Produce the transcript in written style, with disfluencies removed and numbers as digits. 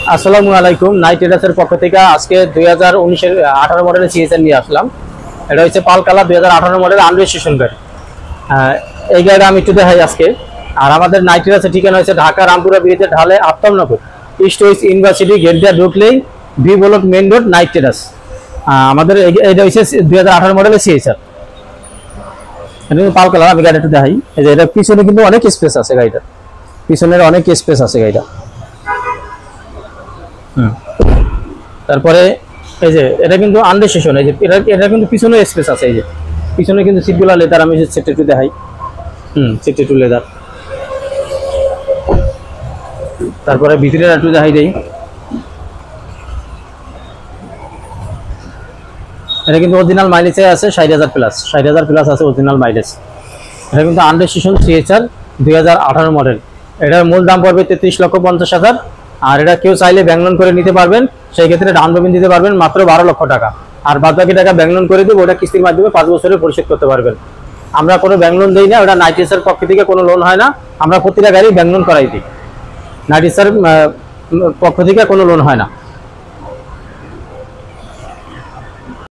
আসসালামু আলাইকুম। নাইট ট্রেডার্সের পক্ষ থেকে আজকে 2019-এর 18 মডেলের সিএসআর নিয়ে আসলাম। এটা হচ্ছে পাল কালার 2018 মডেল আনরেজিস্ট্রেশন গাড়ি। এই গাড়িটা আমি একটু দেখাই আজকে। আর আমাদের নাইট ট্রেডার্সের ঠিকানা হচ্ছে ঢাকা রামপুরা ব্রিজের ঢালে Aftabnagar, East West University gate দিয়ে ঢুকলেই V block main road, Night Traders. আমাদের এটা হচ্ছে 2018 মডেলের সিএসআর। এটা কিন্তু পাল কালার। আমি গাড়িটা একটু দেখাই। এই যে এটা পিছনে কিন্তু অনেক স্পেস আছে, গাড়িটার পিছনের অনেক স্পেস আছে গাড়িটা। তারপরে এই যে এটা কিন্তু আনরেজিস্ট্রেশন। এই যে এটা কিন্তু পিছনে স্পেস আছে। এই যে পিছনে কিন্তু সিটগুলো লেদার। আমি সেটা একটু দেখাই। সিট একটু লেদার। তারপরে ভিতরে একটু দেখাই দেই। এটা কিন্তু অরিজিনাল মাইলেজে আছে 60,000 প্লাস। 60,000 প্লাস আছে অরিজিনাল মাইলেজ। এটা কিন্তু আনরেজিস্ট্রেশন সিএচআর 2018 মডেল। এটার মূল দাম পড়বে 33,50,000। আর এটা কেউ চাইলে ব্যাংক লোন করে নিতে পারবেন। সেই ক্ষেত্রে ডাউন পেমেন্ট দিতে পারবেন মাত্র 12 লক্ষ টাকা। আর বাদ বাকি টাকা ব্যাংক লোন করে দিব, ওটা কিস্তির মাধ্যমে 5 বছরে পরিশোধ করতে পারবেন। আমরা কোনো ব্যাংক লোন দিই না, ওটা নাইটিসের পক্ষ থেকে কোনো লোন হয় না। আমরা প্রতিটা গাড়ি ব্যাংক লোন করাই দিই। নাইটিসের পক্ষ থেকে কোনো লোন হয় না।